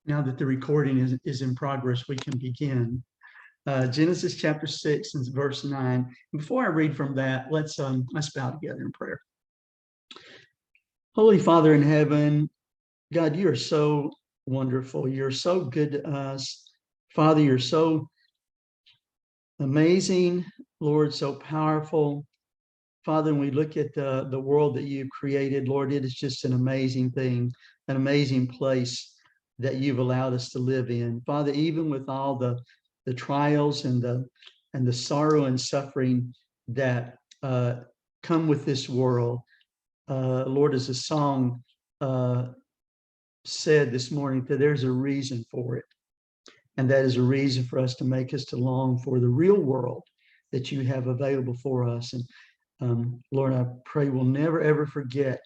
Now that the recording is in progress, we can begin. Genesis chapter 6 and verse 9. Before I read from that, let's bow together in prayer. Holy Father in heaven, God, you are so wonderful. You're so good to us. Father, you're so amazing, Lord, so powerful. Father, when we look at the world that you've created, Lord, it is just an amazing thing, an amazing place that you've allowed us to live in. Father, even with all the trials and the sorrow and suffering that come with this world, Lord, as the song said this morning, that there's a reason for it. And that is a reason for us to make us to long for the real world that you have available for us. And Lord, I pray we'll never, ever forget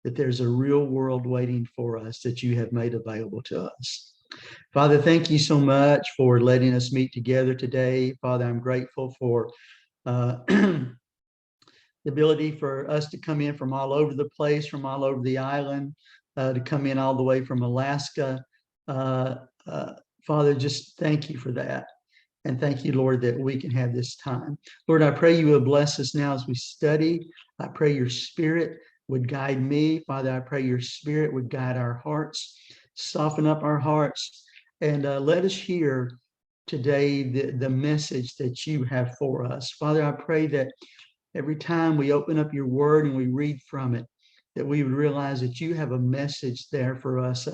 that there's a real world waiting for us that you have made available to us. Father, thank you so much for letting us meet together today. Father, I'm grateful for the ability for us to come in from all over the place, from all over the island, to come in all the way from Alaska. Father, just thank you for that. And thank you, Lord, that we can have this time. Lord, I pray you will bless us now as we study. I pray your spirit would guide me. Father, I pray your spirit would guide our hearts, soften up our hearts, and let us hear today the message that you have for us. Father, I pray that every time we open up your word and we read from it, that we would realize that you have a message there for us,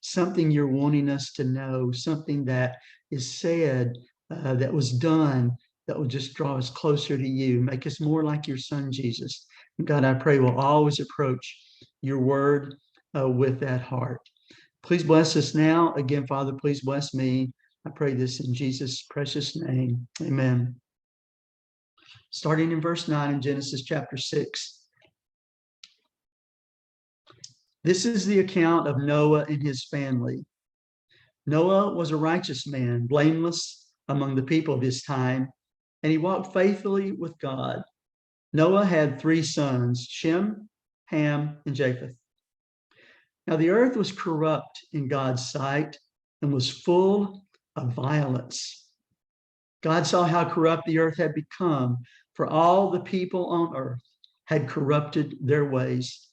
something you're wanting us to know, something that is said, that was done, that will just draw us closer to you, make us more like your son, Jesus. And God, I pray we'll always approach your word with that heart. Please bless us now. Again, Father, please bless me. I pray this in Jesus' precious name. Amen. Starting in verse 9 in Genesis chapter 6. This is the account of Noah and his family. Noah was a righteous man, blameless among the people of his time, and he walked faithfully with God. Noah had 3 sons, Shem, Ham, and Japheth. Now the earth was corrupt in God's sight and was full of violence. God saw how corrupt the earth had become, for all the people on earth had corrupted their ways.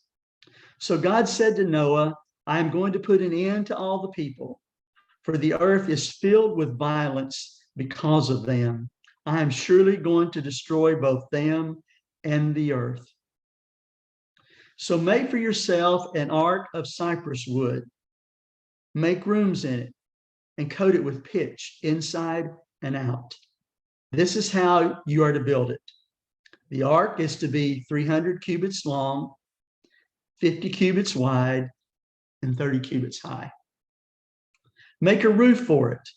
So God said to Noah, I am going to put an end to all the people, for the earth is filled with violence because of them. I am surely going to destroy both them and the earth. So make for yourself an ark of cypress wood. Make rooms in it and coat it with pitch inside and out. This is how you are to build it. The ark is to be 300 cubits long, 50 cubits wide, and 30 cubits high. Make a roof for it,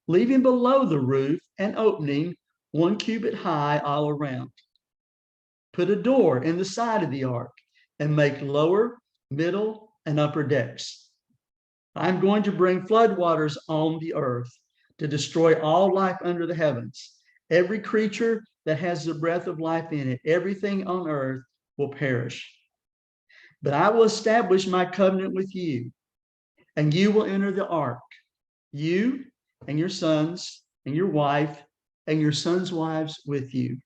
leaving below the roof an opening 1 cubit high all around. Put a door in the side of the ark and make lower, middle, and upper decks. I'm going to bring floodwaters on the earth to destroy all life under the heavens. Every creature that has the breath of life in it, everything on earth will perish. But I will establish my covenant with you, and you will enter the ark, you and your sons and your wife and your sons' wives with you.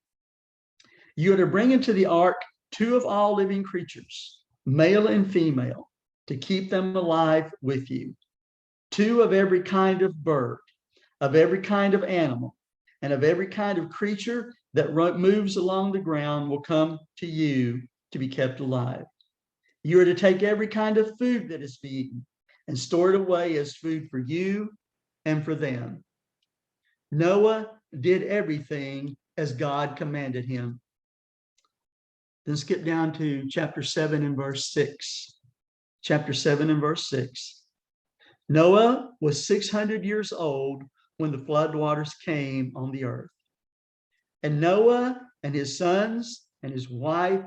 You are to bring into the ark 2 of all living creatures, male and female, to keep them alive with you. 2 of every kind of bird, of every kind of animal, and of every kind of creature that moves along the ground will come to you to be kept alive. You are to take every kind of food that is eaten and store it away as food for you and for them. Noah did everything as God commanded him. Then skip down to chapter 7 and verse 6. Chapter 7 and verse 6. Noah was 600 years old when the floodwaters came on the earth. And Noah and his sons and his wife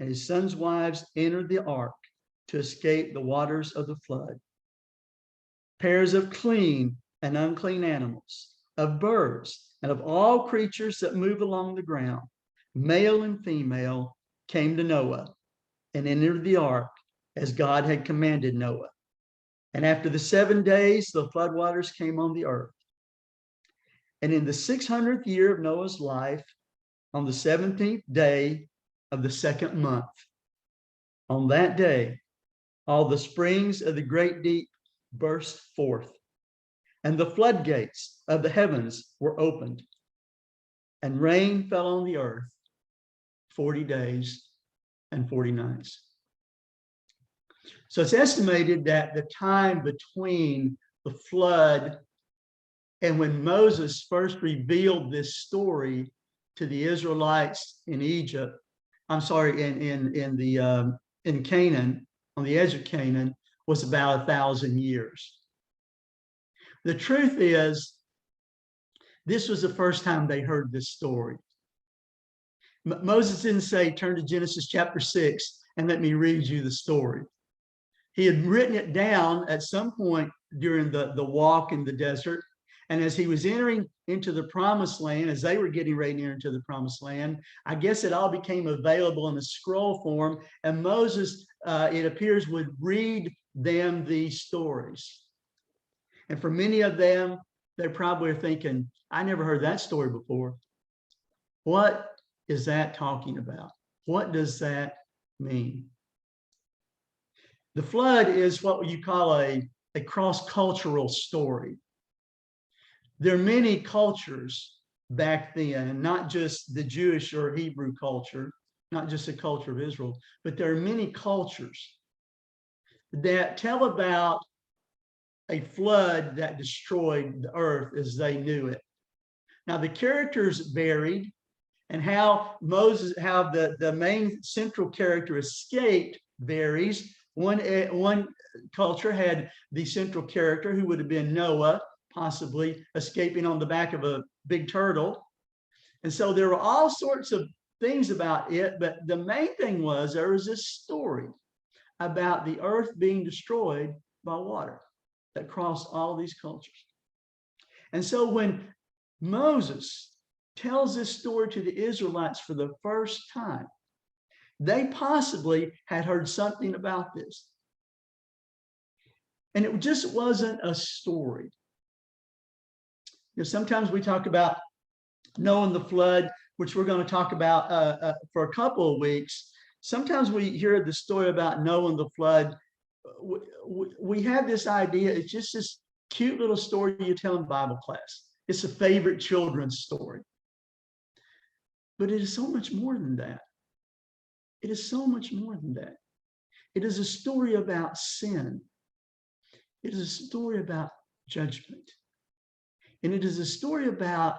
and his sons' wives entered the ark to escape the waters of the flood. Pairs of clean and unclean animals, of birds, and of all creatures that move along the ground, male and female, came to Noah and entered the ark as God had commanded Noah. And after the 7 days, the floodwaters came on the earth. And in the 600th year of Noah's life, on the 17th day of the second month, on that day, all the springs of the great deep burst forth, and the floodgates of the heavens were opened, and rain fell on the earth 40 days and 40 nights. So it's estimated that the time between the flood and when Moses first revealed this story to the Israelites in Egypt, in Canaan, on the edge of Canaan, was about 1,000 years. The truth is, this was the first time they heard this story. Moses didn't say, turn to Genesis chapter 6 and let me read you the story. He had written it down at some point during the walk in the desert. And as he was entering into the promised land, as they were getting ready to enter into the promised land, I guess it all became available in a scroll form. And Moses, it appears, would read them these stories. And for many of them, they probably are thinking, I never heard that story before. What is that talking about? What does that mean? The flood is what you call a cross-cultural story. There are many cultures back then, not just the Jewish or Hebrew culture, not just the culture of Israel, but there are many cultures that tell about a flood that destroyed the earth as they knew it. Now, the characters varied, and how the main central character escaped varies. One culture had the central character who would have been Noah, possibly escaping on the back of a big turtle. And so there were all sorts of things about it, but the main thing was there was this story about the earth being destroyed by water that crossed all these cultures. And so when Moses tells this story to the Israelites for the first time, they possibly had heard something about this. And it just wasn't a story. You know, sometimes we talk about Noah and the flood, which we're going to talk about for a couple of weeks. Sometimes we hear the story about Noah and the flood. We have this idea, it's just this cute little story you tell in Bible class. It's a favorite children's story. But it is so much more than that. It is so much more than that. It is a story about sin. It is a story about judgment. And it is a story about,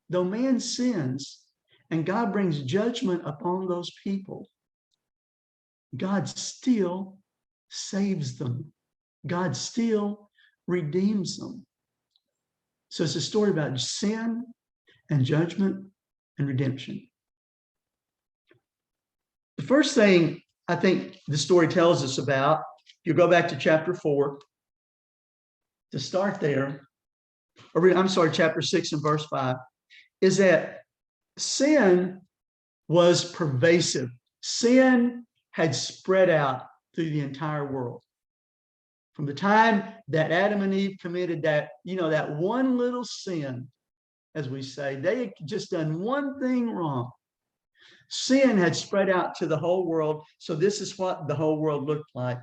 though man sins and God brings judgment upon those people, God still saves them. God still redeems them. So it's a story about sin and judgment and redemption. The first thing I think the story tells us about, if you go back to chapter 4, to start there, chapter 6 and verse 5, is that sin was pervasive. Sin had spread out through the entire world. From the time that Adam and Eve committed that one little sin, as we say, they had just done one thing wrong. Sin had spread out to the whole world. So this is what the whole world looked like.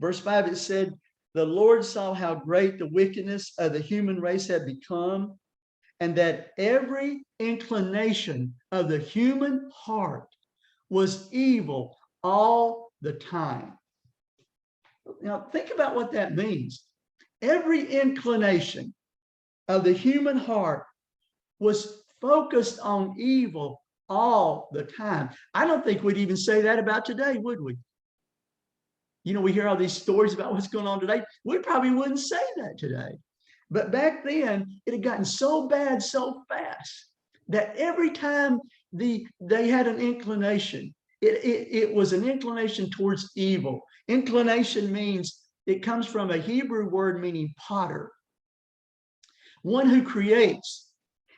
Verse 5, it said, the Lord saw how great the wickedness of the human race had become, and that every inclination of the human heart was evil all the time. Now, think about what that means. Every inclination of the human heart was focused on evil all the time. I don't think we'd even say that about today, would we? You know, we hear all these stories about what's going on today. We probably wouldn't say that today. But back then, it had gotten so bad so fast that every time they had an inclination, it was an inclination towards evil. Inclination means, it comes from a Hebrew word meaning potter, one who creates.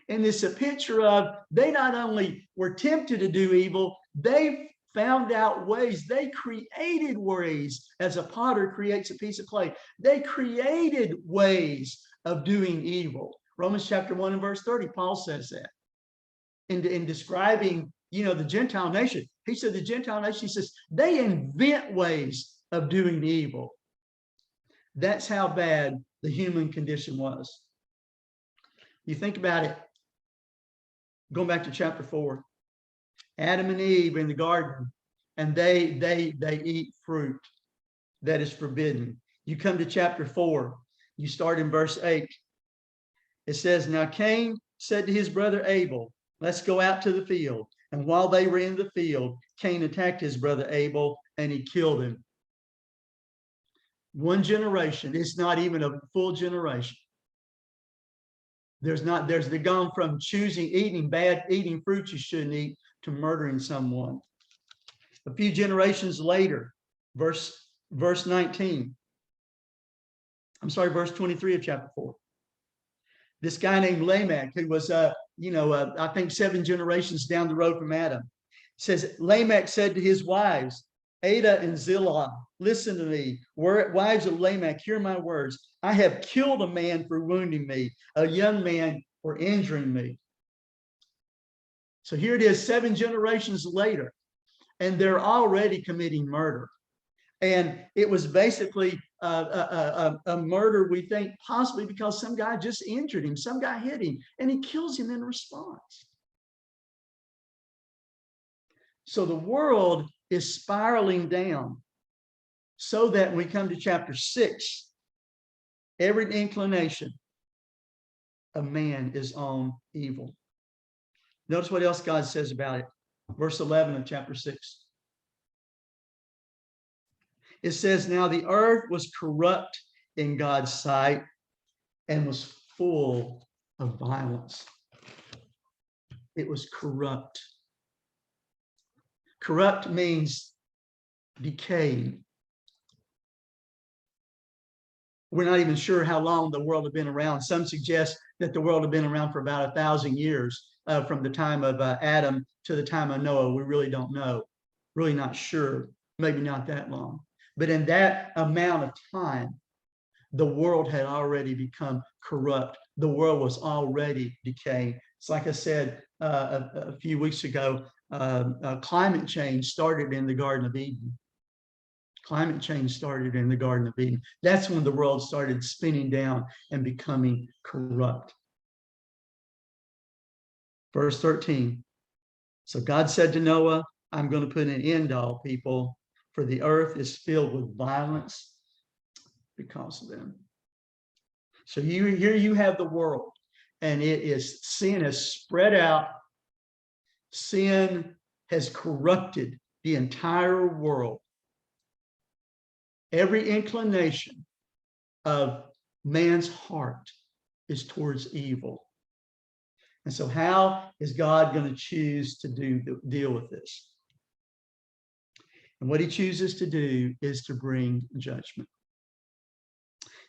And it's a picture of, they not only were tempted to do evil, they found out ways. They created ways, as a potter creates a piece of clay. They created ways of doing evil. Romans chapter 1 and verse 30, Paul says that. In describing, the Gentile nation, he said the Gentile nation, he says, they invent ways of doing evil. That's how bad the human condition was. You think about it, going back to chapter 4, Adam and Eve in the garden, and they eat fruit that is forbidden. You come to chapter 4, you start in verse 8. It says, now Cain said to his brother Abel, let's go out to the field. And while they were in the field, Cain attacked his brother Abel and he killed him. One generation, it's not even a full generation. They've gone from eating fruit you shouldn't eat, to murdering someone. A few generations later, verse 23 of chapter 4. This guy named Lamech, who was, I think 7 generations down the road from Adam, says, Lamech said to his wives, Ada and Zillah, listen to me. Wives of Lamech, hear my words. I have killed a man for wounding me, a young man for injuring me. So here it is, 7 generations later, and they're already committing murder. And it was basically a murder, we think, possibly because some guy just injured him, some guy hit him, and he kills him in response. So the world is spiraling down, so that when we come to chapter 6, every inclination of man is on evil. Notice what else God says about it. Verse 11 of chapter 6. It says, now the earth was corrupt in God's sight and was full of violence. It was corrupt. Corrupt means decayed. We're not even sure how long the world had been around. Some suggest that the world had been around for about 1,000 years, from the time of Adam to the time of Noah. We really don't know. Really not sure. Maybe not that long. But in that amount of time, the world had already become corrupt. The world was already decaying. It's like I said a few weeks ago, climate change started in the Garden of Eden. Climate change started in the Garden of Eden. That's when the world started spinning down and becoming corrupt. Verse 13. So God said to Noah, I'm going to put an end to all people, for the earth is filled with violence because of them. So here you have the world, and sin has spread out. Sin has corrupted the entire world. Every inclination of man's heart is towards evil. And so how is God going to choose to deal with this? And what he chooses to do is to bring judgment.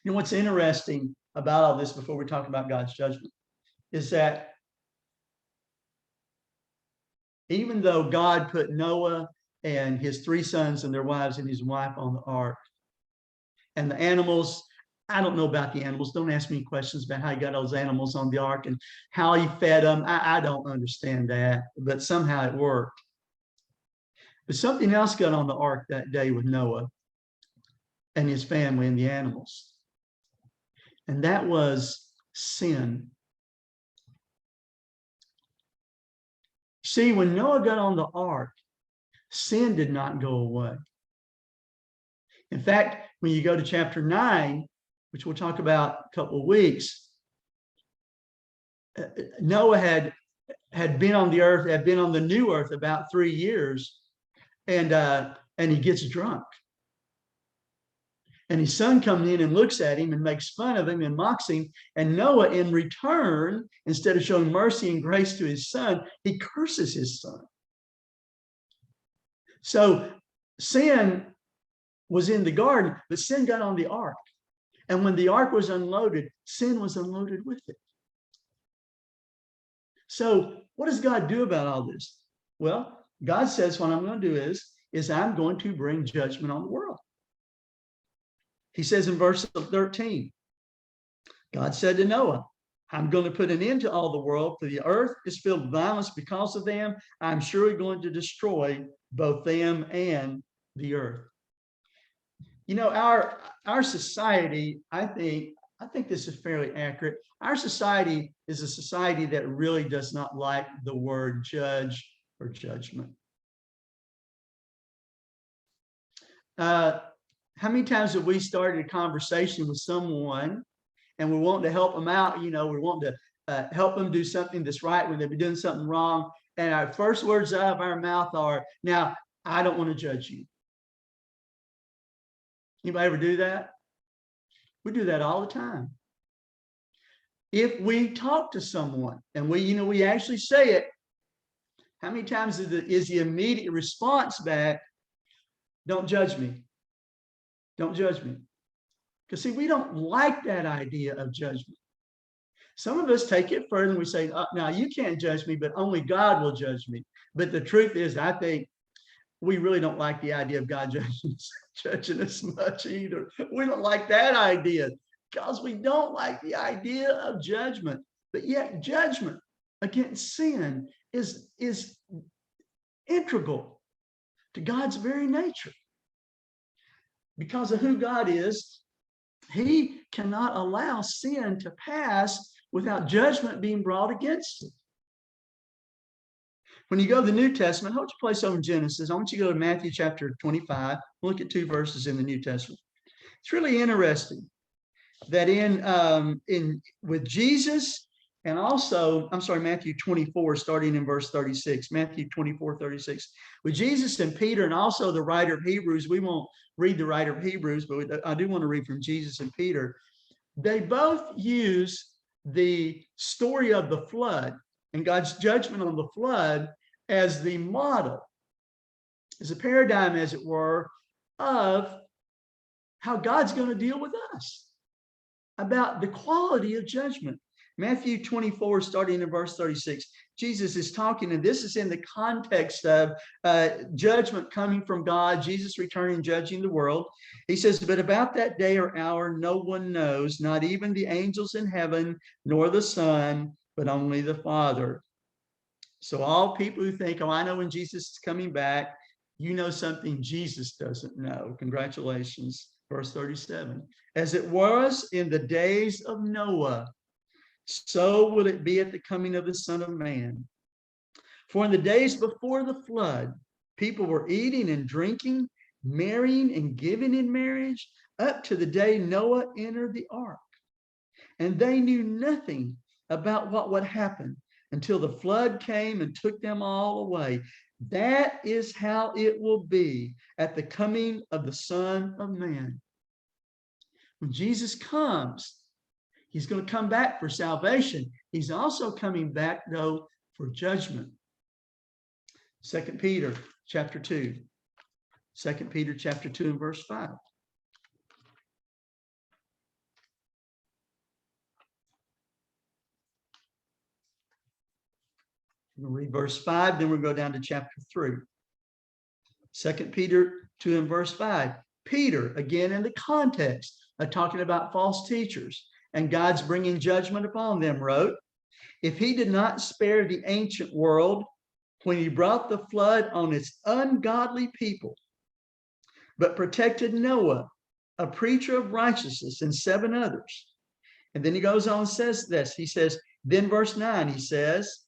You know what's interesting about all this, before we talk about God's judgment, is that even though God put Noah and his 3 sons and their wives and his wife on the ark, and the animals, I don't know about the animals. Don't ask me questions about how he got those animals on the ark and how he fed them. I don't understand that, but somehow it worked. But something else got on the ark that day with Noah and his family and the animals. And that was sin. See, when Noah got on the ark, sin did not go away. In fact, when you go to chapter 9, which we'll talk about a couple of weeks, Noah had been on the earth, had been on the new earth about 3 years, and he gets drunk. And his son comes in and looks at him and makes fun of him and mocks him. And Noah, in return, instead of showing mercy and grace to his son, he curses his son. So sin was in the garden, but sin got on the ark. And when the ark was unloaded, sin was unloaded with it. So what does God do about all this? Well, God says what I'm going to do is I'm going to bring judgment on the world. He says in verse 13, God said to Noah, I'm going to put an end to all the world, for the earth is filled with violence because of them. I'm surely going to destroy both them and the earth. You know, our society, I think this is fairly accurate. Our society is a society that really does not like the word judge or judgment. How many times have we started a conversation with someone and we want to help them out? You know, we want to help them do something that's right when they've been doing something wrong. And our first words out of our mouth are, now, I don't want to judge you. Anybody ever do that? We do that all the time. If we talk to someone and we actually say it, how many times is the immediate response back, don't judge me. Don't judge me. Because see, we don't like that idea of judgment. Some of us take it further and we say, now you can't judge me, but only God will judge me. But the truth is, I think we really don't like the idea of God judging us much either. We don't like that idea because we don't like the idea of judgment. But yet judgment against sin is integral to God's very nature. Because of who God is, he cannot allow sin to pass without judgment being brought against it. When you go to the New Testament, hold your place over in Genesis. I want you to go to Matthew chapter 25. Look at 2 verses in the New Testament. It's really interesting that with Jesus and also, Matthew 24, starting in verse 36, Matthew 24, 36, with Jesus and Peter and also the writer of Hebrews, we won't read the writer of Hebrews, but I do want to read from Jesus and Peter. They both use the story of the flood and God's judgment on the flood as the model, as a paradigm, as it were, of how God's going to deal with us, about the quality of judgment. Matthew 24, starting in verse 36, Jesus is talking, and this is in the context of judgment coming from God, Jesus returning, judging the world. He says, but about that day or hour, no one knows, not even the angels in heaven, nor the Son, but only the Father. So all people who think, oh, I know when Jesus is coming back, you know something Jesus doesn't know. Congratulations. Verse 37, as it was in the days of Noah, so will it be at the coming of the Son of Man. For in the days before the flood, people were eating and drinking, marrying and giving in marriage, up to the day Noah entered the ark. And they knew nothing about what would happen until the flood came and took them all away. That is how it will be at the coming of the Son of Man. When Jesus comes, he's going to come back for salvation. He's also coming back, though, for judgment. 2 Peter chapter 2. 2 Peter chapter 2 and verse 5. We'll read verse 5, then we'll go down to chapter 3. 2 Peter 2 and verse 5. Peter, again in the context of talking about false teachers and God's bringing judgment upon them, wrote, if he did not spare the ancient world when he brought the flood on its ungodly people, but protected Noah, a preacher of righteousness, and 7 others. And then he goes on and says this. He says, then verse 9, he says,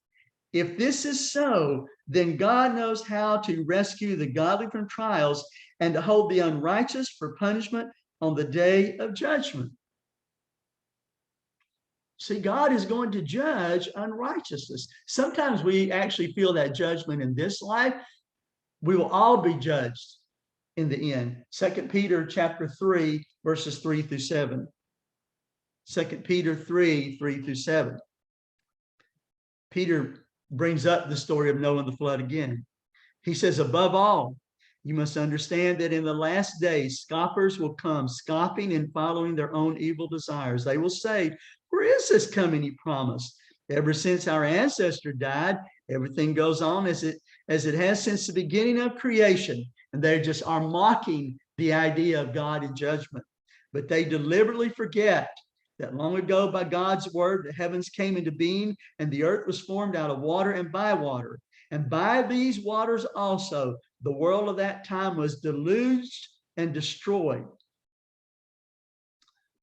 if this is so, then God knows how to rescue the godly from trials and to hold the unrighteous for punishment on the day of judgment. See, God is going to judge unrighteousness. Sometimes we actually feel that judgment in this life. We will all be judged in the end. 2 Peter chapter 3, verses 3 through 7. 2 Peter 3, 3 through 7. Peter brings up the story of Noah and the flood again. He says, above all, you must understand that in the last days, scoffers will come, scoffing and following their own evil desires. They will say, where is this coming he promised? Ever since our ancestor died, everything goes on as as it has since the beginning of creation. And they just are mocking the idea of God in judgment. But they deliberately forget that long ago, by God's word, the heavens came into being, and the earth was formed out of water and by water. And by these waters also, the world of that time was deluged and destroyed.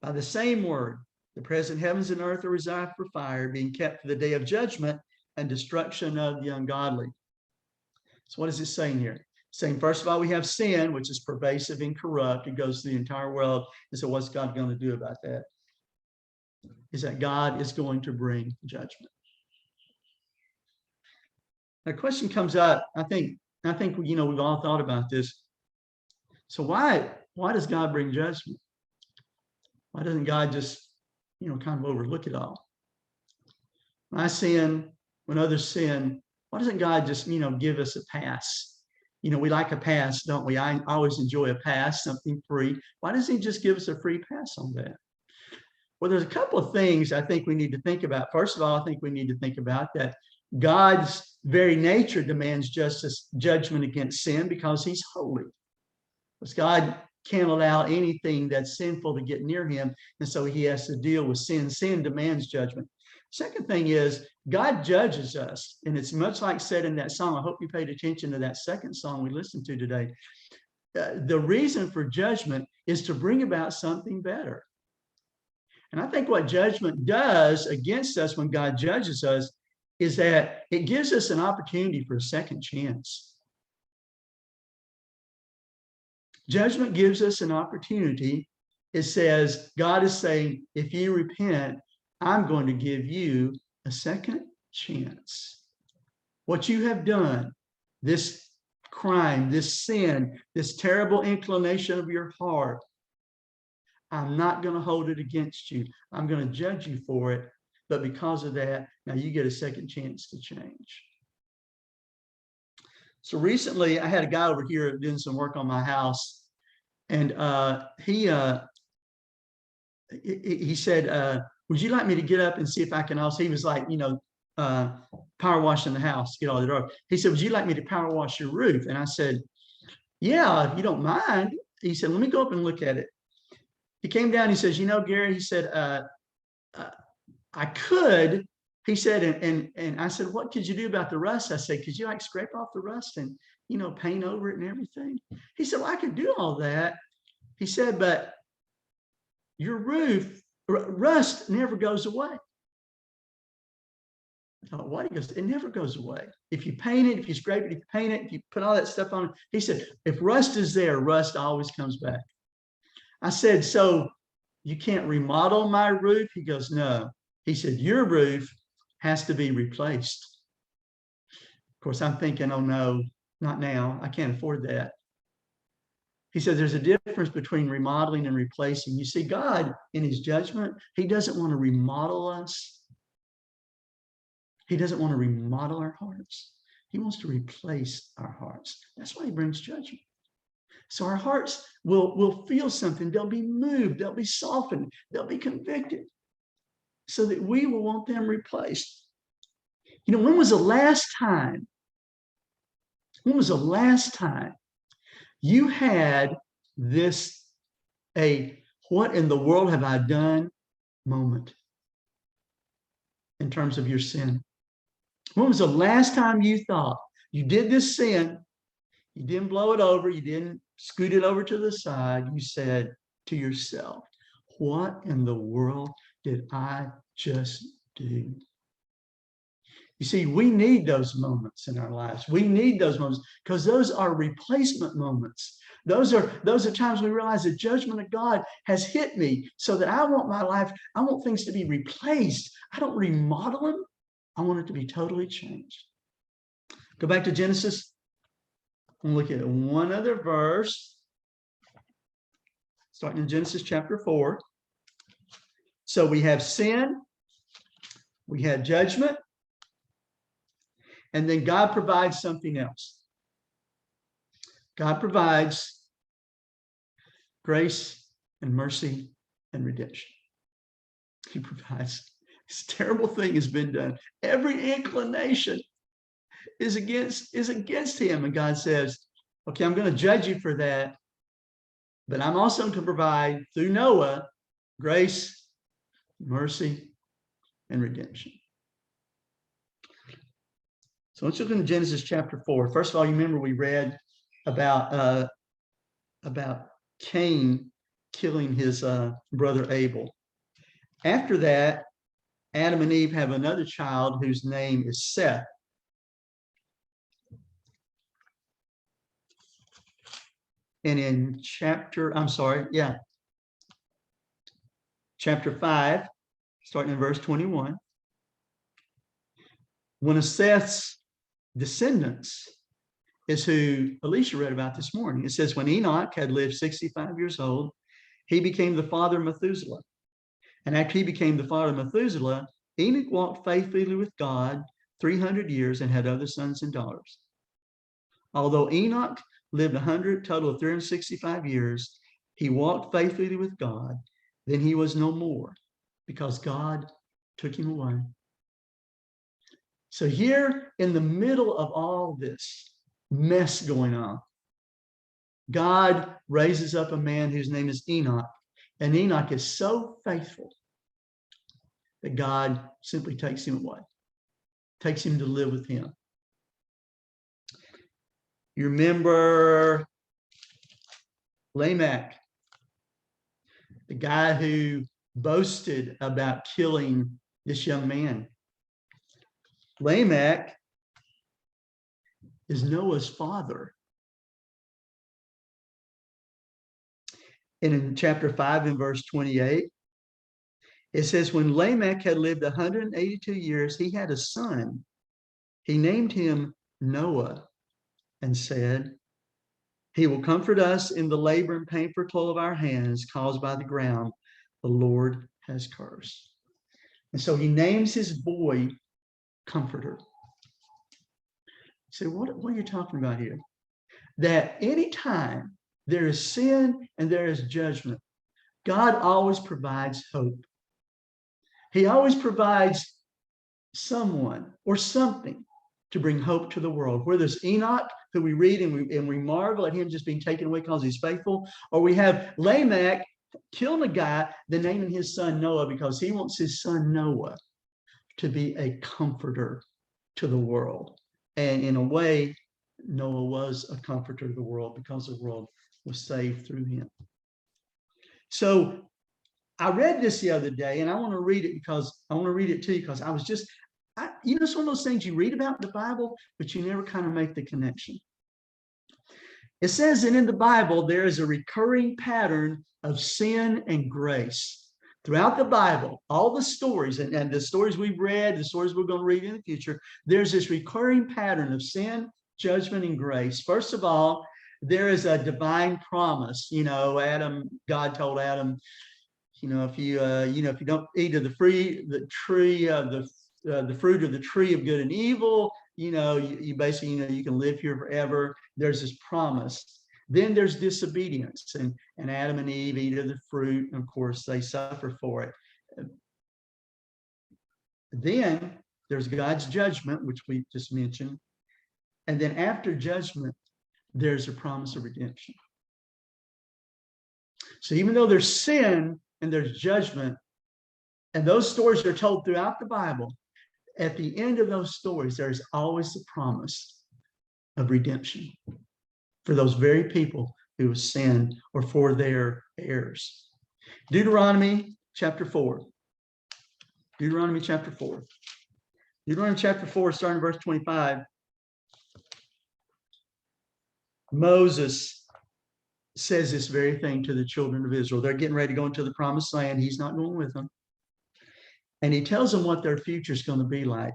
By the same word, the present heavens and earth are reserved for fire, being kept for the day of judgment and destruction of the ungodly. So what is it saying here? Saying, first of all, we have sin, which is pervasive and corrupt. It goes through the entire world. And so what's God going to do about that? Is that God is going to bring judgment. A question comes up. I think we've all thought about this. So why does God bring judgment? Why doesn't God just, kind of overlook it all? When I sin, when others sin, why doesn't God just, give us a pass? We like a pass, don't we? I always enjoy a pass, something free. Why doesn't he just give us a free pass on that? Well, there's a couple of things I think we need to think about. First of all, I think we need to think about that God's very nature demands justice, judgment against sin because he's holy. Because God can't allow anything that's sinful to get near him. And so he has to deal with sin. Sin demands judgment. Second thing is God judges us. And it's much like said in that song. I hope you paid attention to that second song we listened to today. The reason for judgment is to bring about something better. And I think what judgment does against us when God judges us is that it gives us an opportunity for a second chance. Judgment gives us an opportunity. It says, God is saying, if you repent, I'm going to give you a second chance. What you have done, this crime, this sin, this terrible inclination of your heart, I'm not going to hold it against you. I'm going to judge you for it. But because of that, now you get a second chance to change. So recently, I had a guy over here doing some work on my house, and he said, "Would you like me to get up and see if I can also?" He was like, power washing the house, get all the door. He said, "Would you like me to power wash your roof?" And I said, "Yeah, if you don't mind." He said, "Let me go up and look at it." He came down. He says, "Gary," he said, "I could." He said, and I said, "What could you do about the rust?" I said, "Could you scrape off the rust and, paint over it and everything?" He said, "Well, I could do all that." He said, "But your roof, rust never goes away." I thought, what? He goes, "It never goes away. If you paint it, if you scrape it, if you paint it, if you put all that stuff on it." He said, "If rust is there, rust always comes back." I said, "So you can't remodel my roof?" He goes, "No." He said, "Your roof has to be replaced." Of course, I'm thinking, oh no, not now. I can't afford that. He said, there's a difference between remodeling and replacing. You see, God, in his judgment, he doesn't want to remodel us. He doesn't want to remodel our hearts. He wants to replace our hearts. That's why he brings judgment. So our hearts will feel something. They'll be moved. They'll be softened. They'll be convicted, so that we will want them replaced. When was the last time you had this, what in the world have I done moment in terms of your sin? When was the last time you thought you did this sin, you didn't blow it over, you didn't scoot it over to the side, you said to yourself, what in the world did I just do? You see, we need those moments in our lives. We need those moments because those are replacement moments. Those are times we realize the judgment of God has hit me, so that I want my life, I want things to be replaced. I don't remodel them. I want it to be totally changed. Go back to Genesis. We'll look at one other verse, starting in Genesis chapter 4. So we have sin, we had judgment, and then God provides something else. God provides grace and mercy and redemption. He provides. This terrible thing has been done. Every inclination is against him. And God says, okay, I'm going to judge you for that, but I'm also going to provide through Noah grace, mercy, and redemption. So let's look into Genesis chapter 4. First of all, you remember we read about Cain killing his brother Abel. After that, Adam and Eve have another child whose name is Seth. And in chapter 5, starting in verse 21, one of Seth's descendants is who Alicia read about this morning. It says, when Enoch had lived 65 years old, he became the father of Methuselah. And after he became the father of Methuselah, Enoch walked faithfully with God 300 years and had other sons and daughters. Although Enoch lived 100, total of 365 years, he walked faithfully with God. Then he was no more because God took him away. So here in the middle of all this mess going on, God raises up a man whose name is Enoch. And Enoch is so faithful that God simply takes him away, takes him to live with him. You remember Lamech, the guy who boasted about killing this young man. Lamech is Noah's father. And in chapter 5 and verse 28, it says, when Lamech had lived 182 years, he had a son. He named him Noah and said, he will comfort us in the labor and painful toil of our hands caused by the ground the Lord has cursed. And so he names his boy Comforter. So what are you talking about here? That anytime there is sin and there is judgment, God always provides hope. He always provides someone or something to bring hope to the world. Whether it's Enoch, who we read and we marvel at him just being taken away because he's faithful, or we have Lamech killing a guy, then naming his son Noah because he wants his son Noah to be a comforter to the world. And in a way, Noah was a comforter to the world because the world was saved through him. So I read this the other day, and I want to read it to you because I was just, it's one of those things you read about in the Bible, but you never kind of make the connection. It says that in the Bible, there is a recurring pattern of sin and grace. Throughout the Bible, all the stories and the stories we've read, the stories we're going to read in the future, there's this recurring pattern of sin, judgment, and grace. First of all, there is a divine promise. God told Adam, if you don't eat of the fruit of the tree of good and evil, you basically, you can live here forever. There's this promise. Then there's disobedience, and Adam and Eve eat of the fruit, and of course they suffer for it. Then there's God's judgment, which we just mentioned. And then after judgment, there's a promise of redemption. So even though there's sin and there's judgment, and those stories are told throughout the Bible, at the end of those stories, there's always the promise of redemption for those very people who have sinned or for their heirs. Deuteronomy chapter 4. Deuteronomy chapter 4. Deuteronomy chapter 4, starting in verse 25. Moses says this very thing to the children of Israel. They're getting ready to go into the promised land. He's not going with them. And he tells them what their future is going to be like.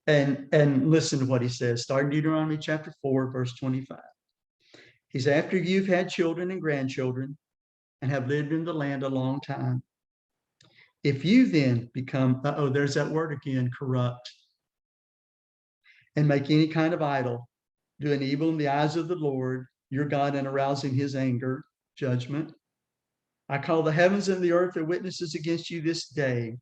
And listen to what he says, starting Deuteronomy chapter 4, verse 25. He's after you've had children and grandchildren and have lived in the land a long time. If you then become, there's that word again, corrupt, and make any kind of idol, doing evil in the eyes of the Lord, your God, and arousing his anger, judgment. I call the heavens and the earth are witnesses against you this day,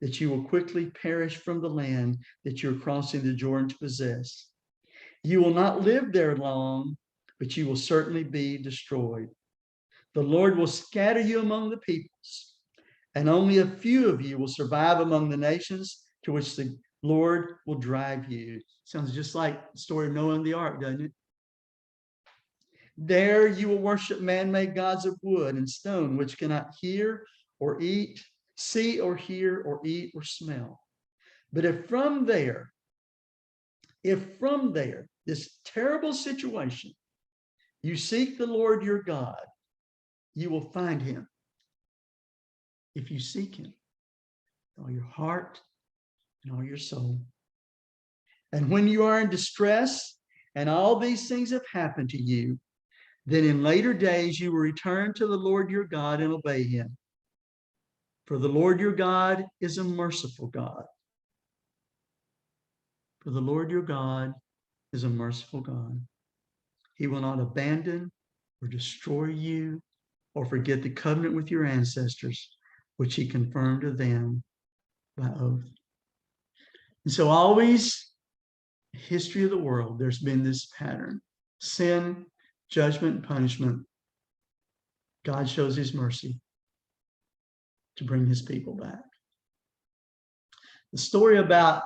that you will quickly perish from the land that you're crossing the Jordan to possess. You will not live there long, but you will certainly be destroyed. The Lord will scatter you among the peoples, and only a few of you will survive among the nations to which the Lord will drive you. Sounds just like the story of Noah and the ark, doesn't it? There you will worship man-made gods of wood and stone, which cannot hear or eat, see or hear or eat or smell. But if from there, this terrible situation, you seek the Lord your God, you will find him. If you seek him with all your heart and all your soul. And when you are in distress and all these things have happened to you, then in later days you will return to the Lord your God and obey him. For the Lord your God is a merciful God. For the Lord your God is a merciful God. He will not abandon or destroy you or forget the covenant with your ancestors, which he confirmed to them by oath. And so always, history of the world, there's been this pattern: sin, judgment, punishment. God shows his mercy to bring his people back. The story about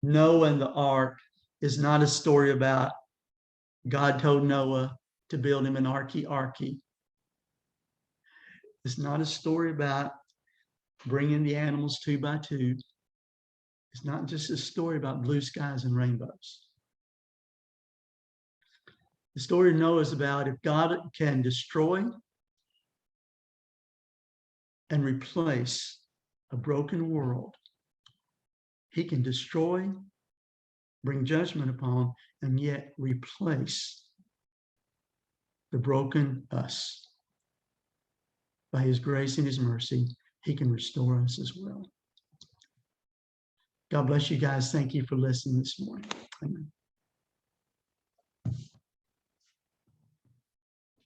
Noah and the ark is not a story about God told Noah to build him an arky. It's not a story about bringing the animals 2 by 2. It's not just a story about blue skies and rainbows. The story of Noah is about if God can destroy and replace a broken world, he can destroy, bring judgment upon, and yet replace the broken us. By his grace and his mercy, he can restore us as well. God bless you guys. Thank you for listening this morning. Amen.